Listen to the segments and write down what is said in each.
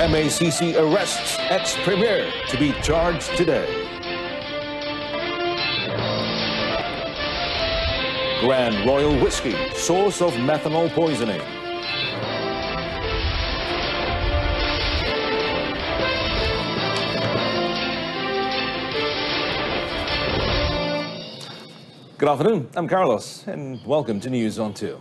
MACC arrests ex-premier to be charged today. Grand Royal Whisky, source of methanol poisoning. Good afternoon, I'm Carlos, and welcome to News on 2.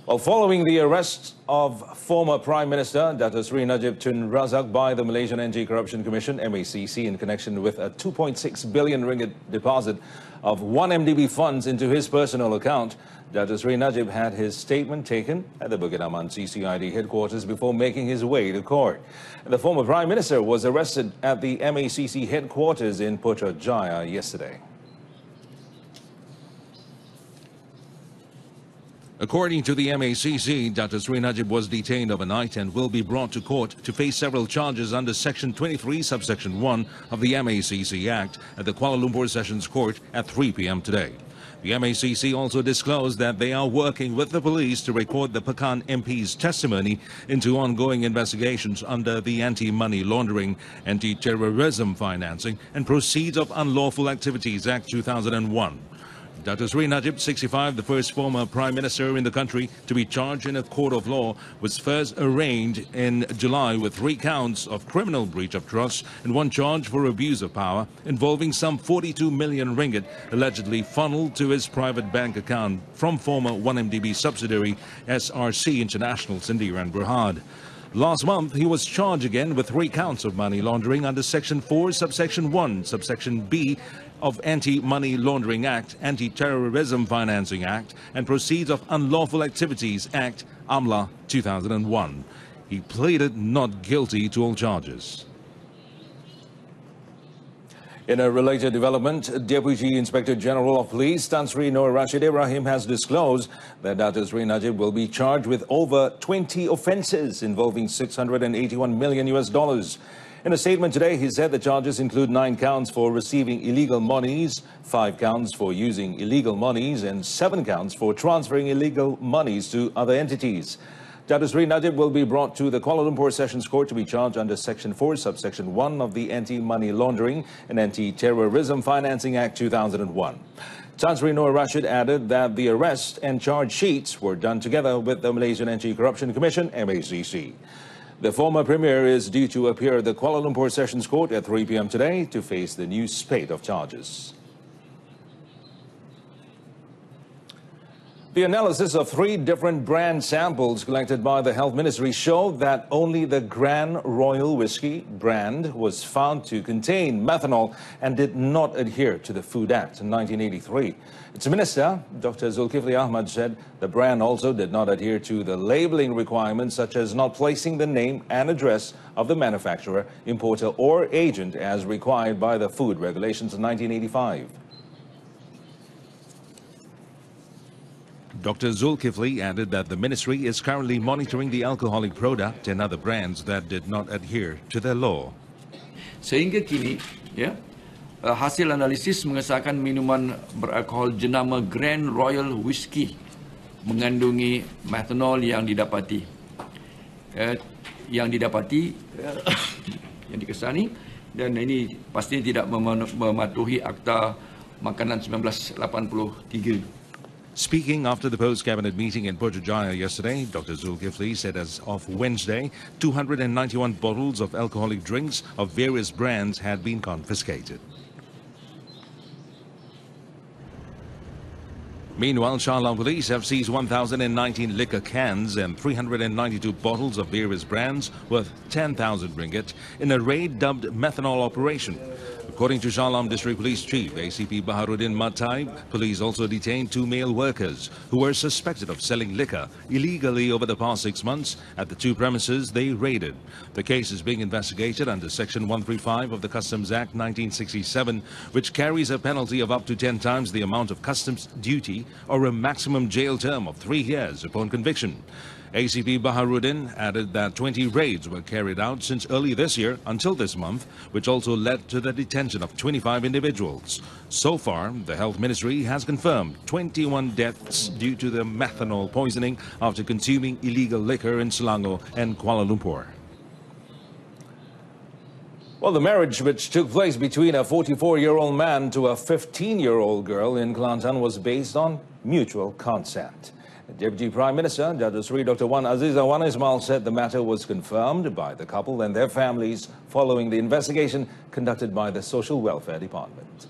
Well, following the arrest of former Prime Minister Dato Sri Najib Tun Razak by the Malaysian Anti-Corruption Commission, MACC, in connection with a 2.6 billion ringgit deposit of 1MDB funds into his personal account, Dato Sri Najib had his statement taken at the Bukit Aman CCID headquarters before making his way to court. The former Prime Minister was arrested at the MACC headquarters in Putrajaya yesterday. According to the MACC, Dato Sri Najib was detained overnight and will be brought to court to face several charges under Section 23, Subsection 1 of the MACC Act at the Kuala Lumpur Sessions Court at 3 p.m. today. The MACC also disclosed that they are working with the police to record the Pekan MP's testimony into ongoing investigations under the Anti-Money Laundering, Anti-Terrorism Financing and Proceeds of Unlawful Activities Act 2001. Dato Sri Najib, 65, the first former Prime Minister in the country to be charged in a court of law, was first arraigned in July with 3 counts of criminal breach of trust and 1 charge for abuse of power involving some 42 million ringgit allegedly funneled to his private bank account from former 1MDB subsidiary SRC International Sendirian Berhad. Last month, he was charged again with 3 counts of money laundering under Section 4, Subsection 1, Subsection B of Anti-Money Laundering Act, Anti-Terrorism Financing Act, and Proceeds of Unlawful Activities Act, AMLA 2001. He pleaded not guilty to all charges. In a related development, Deputy Inspector General of Police Tan Sri Nur Rashid Ibrahim has disclosed that Dato Sri Najib will be charged with over 20 offences involving $681 million. In a statement today, he said the charges include 9 counts for receiving illegal monies, 5 counts for using illegal monies, and 7 counts for transferring illegal monies to other entities. Dato Sri Najib will be brought to the Kuala Lumpur Sessions Court to be charged under Section 4, Subsection 1 of the Anti-Money Laundering and Anti-Terrorism Financing Act 2001. Tan Sri Nur Rashid added that the arrest and charge sheets were done together with the Malaysian Anti-Corruption Commission, MACC. The former Premier is due to appear at the Kuala Lumpur Sessions Court at 3 p.m. today to face the new spate of charges. The analysis of 3 different brand samples collected by the Health Ministry showed that only the Grand Royal Whisky brand was found to contain methanol and did not adhere to the Food Act in 1983. Its Minister, Dr. Zulkifli Ahmad, said the brand also did not adhere to the labelling requirements such as not placing the name and address of the manufacturer, importer or agent as required by the Food Regulations in 1985. Dr. Zulkifli added that the ministry is currently monitoring the alcoholic product and other brands that did not adhere to their law. Sehingga kini, hasil analisis mengesahkan minuman beralkohol jenama Grand Royal Whisky mengandungi methanol yang didapati, yang dikesani, dan ini pastinya tidak mematuhi Akta Makanan 1983. Speaking after the post-cabinet meeting in Putrajaya yesterday, Dr. Zulkifli said as of Wednesday, 291 bottles of alcoholic drinks of various brands had been confiscated. Meanwhile, Shah Alam police have seized 1,019 liquor cans and 392 bottles of various brands worth 10,000 ringgit in a raid dubbed Methanol Operation. According to Shah Alam District Police Chief ACP Baharuddin Matai, police also detained 2 male workers who were suspected of selling liquor illegally over the past 6 months at the 2 premises they raided. The case is being investigated under Section 135 of the Customs Act 1967, which carries a penalty of up to 10 times the amount of customs duty or a maximum jail term of 3 years upon conviction. ACP Baharuddin added that 20 raids were carried out since early this year until this month, which also led to the detention of 25 individuals. So far, the Health Ministry has confirmed 21 deaths due to the methanol poisoning after consuming illegal liquor in Selangor and Kuala Lumpur. Well, the marriage which took place between a 44-year-old man to a 15-year-old girl in Kelantan was based on mutual consent. The Deputy Prime Minister, Datuk Seri Dr. Wan Azizah Wan Ismail, said the matter was confirmed by the couple and their families following the investigation conducted by the Social Welfare Department.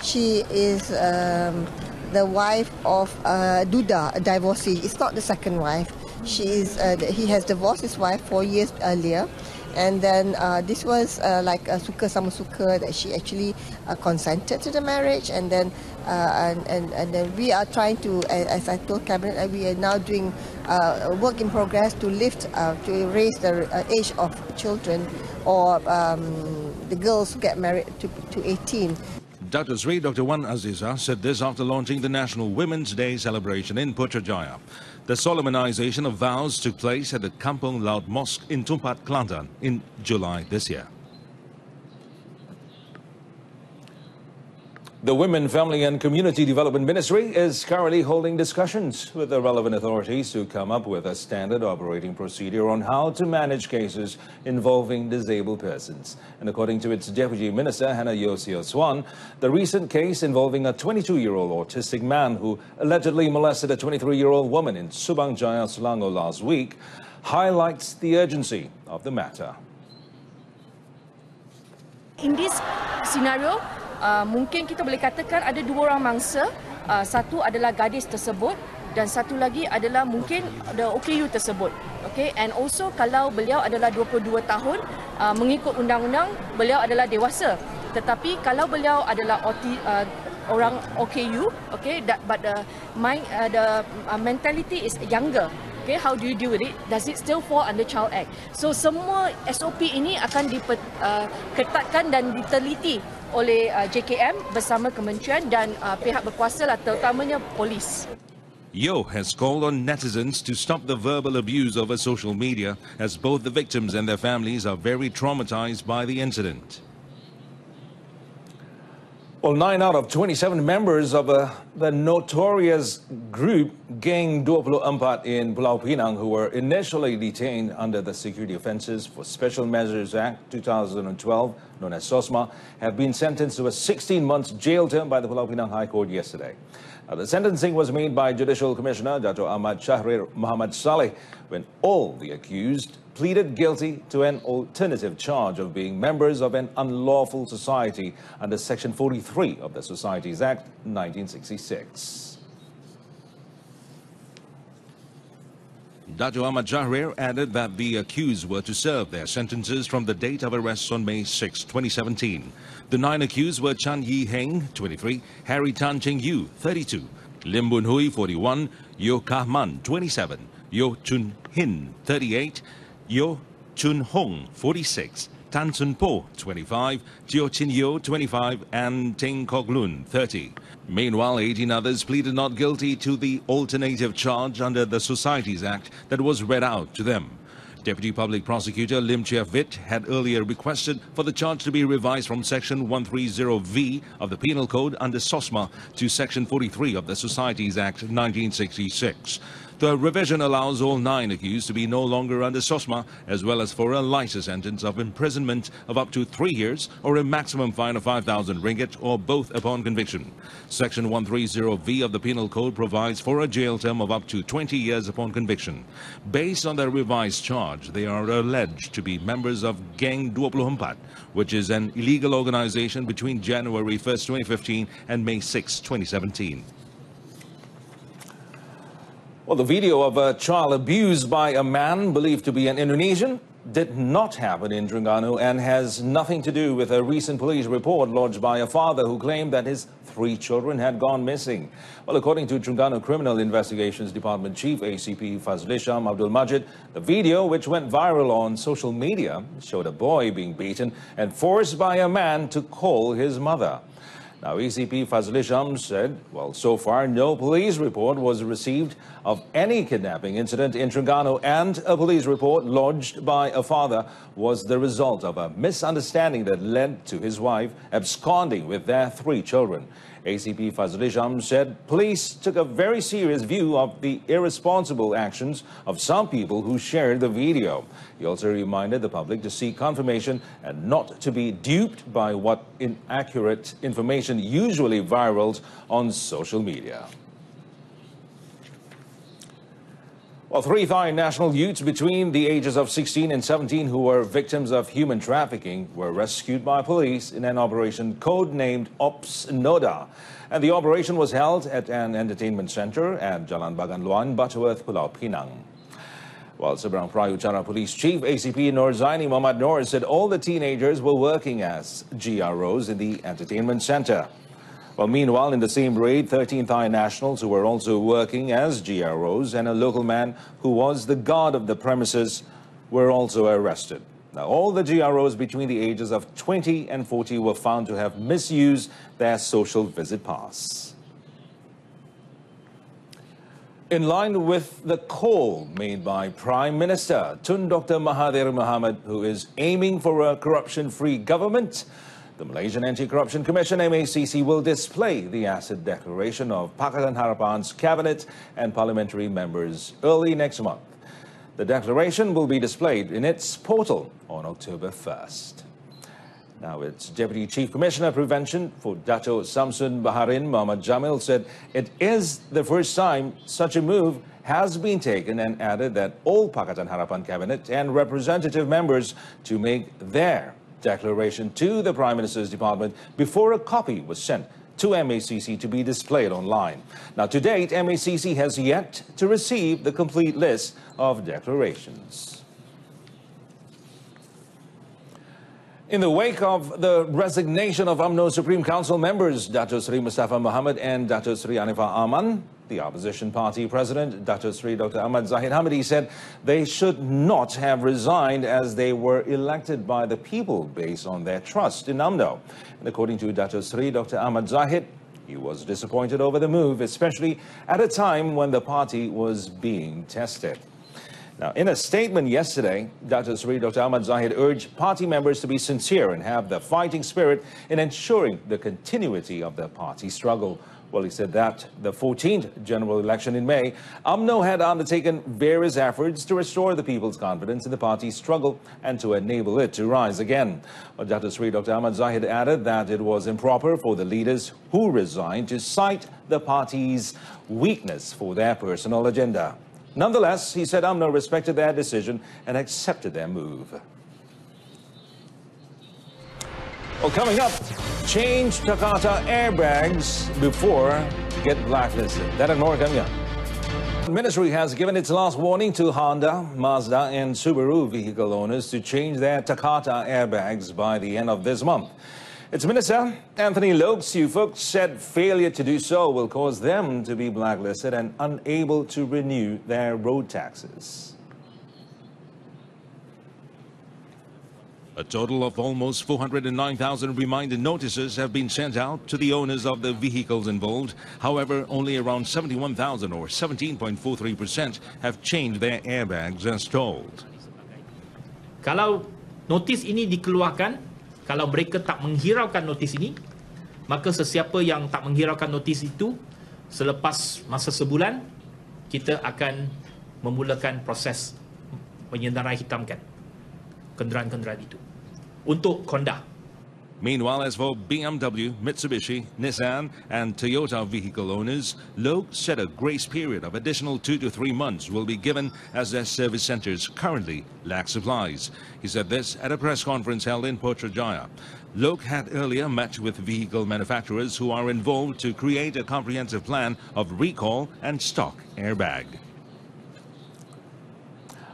She is the wife of Duda, a divorcee. It's not the second wife. He has divorced his wife 4 years earlier, and then this was like a suka sama suka, that she actually consented to the marriage, and then then we are trying to, as I told Cabinet, we are now doing work in progress to to raise the age of children, or the girls who get married to 18. Datuk Seri Dr. Wan Azizah said this after launching the National Women's Day celebration in Putrajaya. The solemnization of vows took place at the Kampung Laut Mosque in Tumpat, Kelantan in July this year. The Women, Family and Community Development Ministry is currently holding discussions with the relevant authorities to come up with a standard operating procedure on how to manage cases involving disabled persons. And according to its Deputy Minister, Hannah Yosio Swan, the recent case involving a 22-year-old autistic man who allegedly molested a 23-year-old woman in Subang Jaya, Selangor last week highlights the urgency of the matter. In this scenario, mungkin kita boleh katakan ada dua orang mangsa, satu adalah gadis tersebut dan satu lagi adalah mungkin the OKU tersebut. Okay, and also kalau beliau adalah 22 tahun, mengikut undang-undang beliau adalah dewasa. Tetapi kalau beliau adalah orang OKU, okay, but the mentality is younger. Okay, how do you deal with it? Does it still fall under Child Act? So semua SOP ini akan diketatkan dan diteliti oleh JKM bersama kementerian dan pihak berkuasa, terutamanya polis. Yo has called on netizens to stop the verbal abuse over social media, as both the victims and their families are very traumatized by the incident. Well, 9 out of 27 members of the notorious group Gang DUPLO in Pulau Pinang, who were initially detained under the Security Offences for Special Measures Act 2012, known as SOSMA, have been sentenced to a 16-month jail term by the Pulau Pinang High Court yesterday. The sentencing was made by Judicial Commissioner Dato' Ahmad Shahrir Muhammad Saleh when all the accused pleaded guilty to an alternative charge of being members of an unlawful society under Section 43 of the Societies Act 1966. Dato' Ahmad Shahrir added that the accused were to serve their sentences from the date of arrest on May 6, 2017. The 9 accused were Chan Yi Heng, 23, Harry Tan Cheng Yu, 32, Lim Bun Hui, 41, Yo Kah Man, 27, Yo Chun Hin, 38, Yo Chun Hong, 46, Tan Sun Po, 25, Teo Chin Yo, 25, and Teng Kok Lun, 30. Meanwhile, 18 others pleaded not guilty to the alternative charge under the Societies Act that was read out to them. Deputy Public Prosecutor Lim Chia Vit had earlier requested for the charge to be revised from Section 130V of the Penal Code under SOSMA to Section 43 of the Societies Act 1966. The revision allows all 9 accused to be no longer under SOSMA, as well as for a lighter sentence of imprisonment of up to 3 years or a maximum fine of 5,000 ringgit or both upon conviction. Section 130V of the Penal Code provides for a jail term of up to 20 years upon conviction. Based on the revised charge, they are alleged to be members of Gang DUPLO, which is an illegal organization between January 1st, 2015 and May 6, 2017. Well, the video of a child abused by a man believed to be an Indonesian did not happen in Terengganu and has nothing to do with a recent police report lodged by a father who claimed that his 3 children had gone missing. Well, according to Terengganu Criminal Investigations Department Chief ACP Fazlisham Abdul Majid, the video, which went viral on social media, showed a boy being beaten and forced by a man to call his mother. Now, ACP Fazlisham said, well, so far no police report was received of any kidnapping incident in Terengganu, and a police report lodged by a father was the result of a misunderstanding that led to his wife absconding with their 3 children. ACP Fazli Sham said police took a very serious view of the irresponsible actions of some people who shared the video. He also reminded the public to seek confirmation and not to be duped by what inaccurate information usually virals on social media. Well, 3 Thai national youths between the ages of 16 and 17 who were victims of human trafficking were rescued by police in an operation codenamed Ops Noda. And the operation was held at an entertainment center at Jalan Bagan Luan, Butterworth, Pulau Pinang. Well, Seberang Prayucara Police Chief ACP Norzaini Muhammad Noor said all the teenagers were working as GROs in the entertainment center. Well, meanwhile, in the same raid, 13 Thai nationals who were also working as GROs and a local man who was the guard of the premises were also arrested. Now, all the GROs between the ages of 20 and 40 were found to have misused their social visit pass. In line with the call made by Prime Minister Tun Dr. Mahathir Mohamad, who is aiming for a corruption-free government, the Malaysian Anti-Corruption Commission, MACC, will display the asset declaration of Pakatan Harapan's cabinet and parliamentary members early next month. The declaration will be displayed in its portal on October 1st. Now, its Deputy Chief Commissioner Prevention for Dato' Samsun Baharin, Muhammad Jamil, said it is the first time such a move has been taken and added that all Pakatan Harapan cabinet and representative members to make their declaration to the Prime Minister's Department before a copy was sent to MACC to be displayed online. Now, to date, MACC has yet to receive the complete list of declarations. In the wake of the resignation of Umno Supreme Council members Dato' Sri Mustafa Muhammad and Dato' Sri Anifah Aman, the opposition party president, Dato' Sri Dr. Ahmad Zahid Hamidi, said they should not have resigned as they were elected by the people based on their trust in UMNO. And according to Dato' Sri Dr. Ahmad Zahid, he was disappointed over the move, especially at a time when the party was being tested. Now, in a statement yesterday, Dato' Sri Dr. Ahmad Zahid urged party members to be sincere and have the fighting spirit in ensuring the continuity of the party struggle. Well, he said that the 14th general election in May, UMNO had undertaken various efforts to restore the people's confidence in the party's struggle and to enable it to rise again. Well, Dato' Sri Dr. Ahmad Zahid added that it was improper for the leaders who resigned to cite the party's weakness for their personal agenda. Nonetheless, he said UMNO respected their decision and accepted their move. Well, coming up, change Takata airbags before get blacklisted. That and more coming up. The ministry has given its last warning to Honda, Mazda and Subaru vehicle owners to change their Takata airbags by the end of this month. Its Minister, Anthony Loke Siufuk, said failure to do so will cause them to be blacklisted and unable to renew their road taxes. A total of almost 409,000 reminder notices have been sent out to the owners of the vehicles involved. However, only around 71,000 or 17.43% have changed their airbags as told. Kalau notis ini dikeluarkan, kalau mereka tak menghiraukan notis ini, maka sesiapa yang tak menghiraukan notis itu, selepas masa sebulan, kita akan memulakan proses menyendarai hitamkan kenderaan-kenderaan itu untuk Honda. Meanwhile, as for BMW, Mitsubishi, Nissan and Toyota vehicle owners, Loke said a grace period of additional 2 to 3 months will be given as their service centers currently lack supplies. He said this at a press conference held in Putrajaya. Loke had earlier met with vehicle manufacturers who are involved to create a comprehensive plan of recall and stock airbag.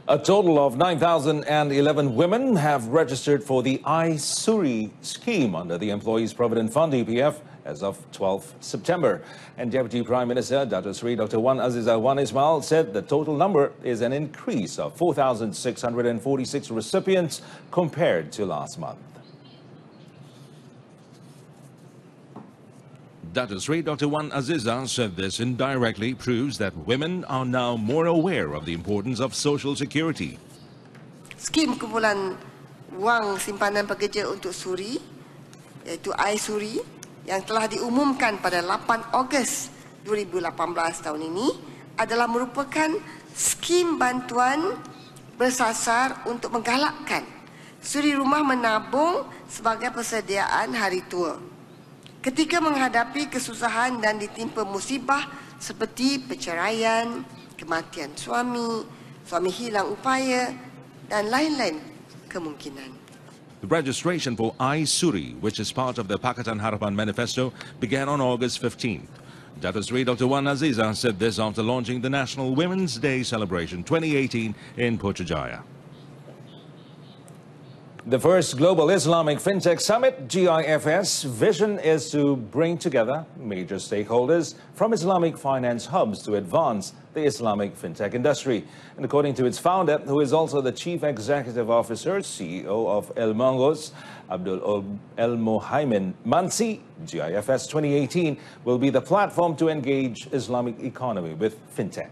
A total of 9,011 women have registered for the iSuri scheme under the Employees Provident Fund EPF as of 12 September. And Deputy Prime Minister Dato' Sri Dr. Wan Azizah Wan Ismail said the total number is an increase of 4,646 recipients compared to last month. Dato' Sri Dr. Wan Azizah said this indirectly proves that women are now more aware of the importance of social security. Skim kumpulan wang simpanan pekerja untuk suri, iaitu iSuri, yang telah diumumkan pada 8 Ogos 2018 tahun ini adalah merupakan skim bantuan bersasar untuk menggalakkan suri rumah menabung sebagai persediaan hari tua ketika menghadapi kesusahan dan ditimpa musibah seperti perceraian, kematian suami hilang upaya dan lain-lain kemungkinan. The registration for iSuri, which is part of the Pakatan Harapan Manifesto, began on August 15th. Dato' Sri Dr. Wan Aziza said this after launching the National Women's Day Celebration 2018 in Putrajaya. The first Global Islamic FinTech Summit, GIFS, vision is to bring together major stakeholders from Islamic finance hubs to advance the Islamic FinTech industry. And according to its founder, who is also the Chief Executive Officer, CEO of El Mongos, Abdul El Mohaimin Mansi, GIFS 2018 will be the platform to engage Islamic economy with FinTech.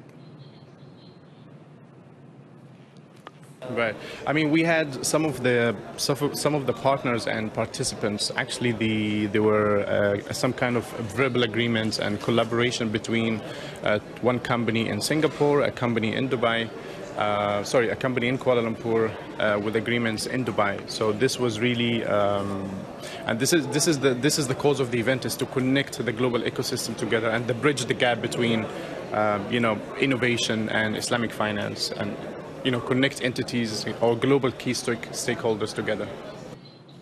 Right. I mean, we had some of the partners and participants. Actually, there were some kind of verbal agreements and collaboration between one company in Singapore, a company in Dubai, a company in Kuala Lumpur, with agreements in Dubai. So this was really, and this is the cause of the event, is to connect the global ecosystem together and to bridge the gap between, innovation and Islamic finance, and connect entities or global key stakeholders together.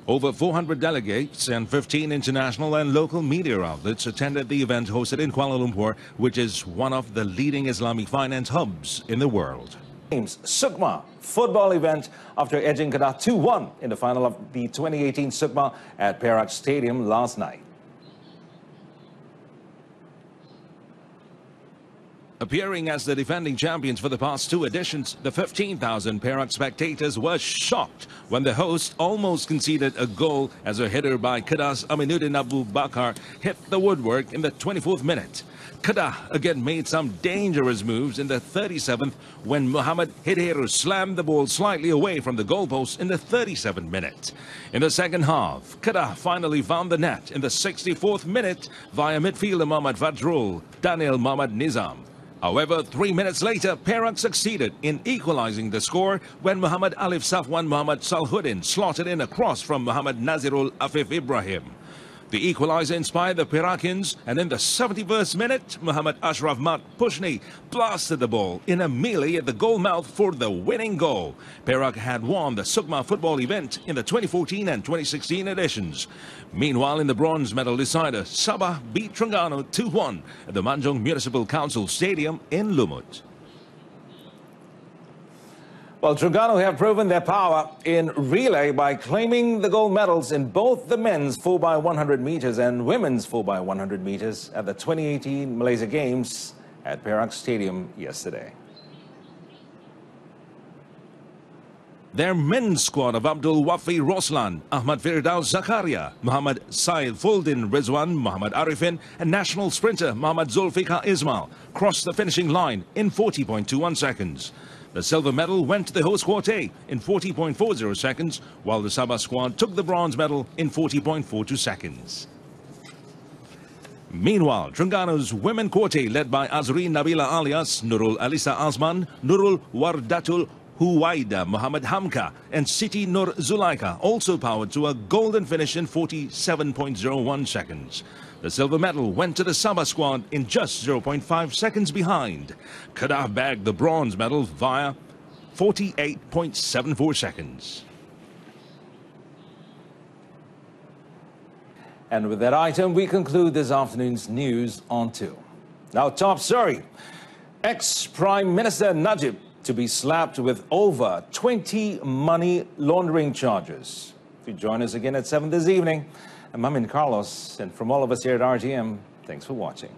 Over 400 delegates and 15 international and local media outlets attended the event hosted in Kuala Lumpur, which is one of the leading Islamic finance hubs in the world. Sukma football event after edging Kedah 2-1 in the final of the 2018 Sukma at Perak Stadium last night. Appearing as the defending champions for the past two editions, the 15,000 Perak spectators were shocked when the host almost conceded a goal as a header by Kedah's Aminuddin Abu Bakar hit the woodwork in the 24th minute. Kedah again made some dangerous moves in the 37th when Muhammad Hidheru slammed the ball slightly away from the goalpost in the 37th minute. In the second half, Kedah finally found the net in the 64th minute via midfielder Muhammad Fadrul, Daniel Muhammad Nizam. However, 3 minutes later, Perak succeeded in equalizing the score when Muhammad Alif Safwan Muhammad Salhuddin slotted in a cross from Muhammad Nazirul Afif Ibrahim. The equalizer inspired the Perakians, and in the 71st minute, Muhammad Ashraf Mat Pushni blasted the ball in a melee at the goal mouth for the winning goal. Perak had won the Sukma football event in the 2014 and 2016 editions. Meanwhile, in the bronze medal decider, Sabah beat Terengganu 2-1 at the Manjung Municipal Council Stadium in Lumut. Well, Terengganu have proven their power in relay by claiming the gold medals in both the men's 4x100 meters and women's 4x100 meters at the 2018 Malaysia Games at Perak Stadium yesterday. Their men's squad of Abdul Wafi Roslan, Ahmad Firdaus Zakaria, Muhammad Said Fuldin Rizwan, Muhammad Arifin, and national sprinter Muhammad Zulfikar Ismail crossed the finishing line in 40.21 seconds. The silver medal went to the host quartet in 40.40 seconds, while the Sabah squad took the bronze medal in 40.42 seconds. Meanwhile, Terengganu's women quartet, led by Azrin Nabila alias Nurul Alisa Azman, Nurul Wardatul Huwaida Muhammad Hamka, and Siti Nur Zulaika, also powered to a golden finish in 47.01 seconds. The silver medal went to the Sabah squad in just 0.5 seconds behind. Kedah bagged the bronze medal via 48.74 seconds. And with that item, we conclude this afternoon's news on 2. Now, top story. Ex-Prime Minister Najib to be slapped with over 20 money laundering charges. If you join us again at 7 this evening, I'm Mamin Carlos, and from all of us here at RTM, thanks for watching.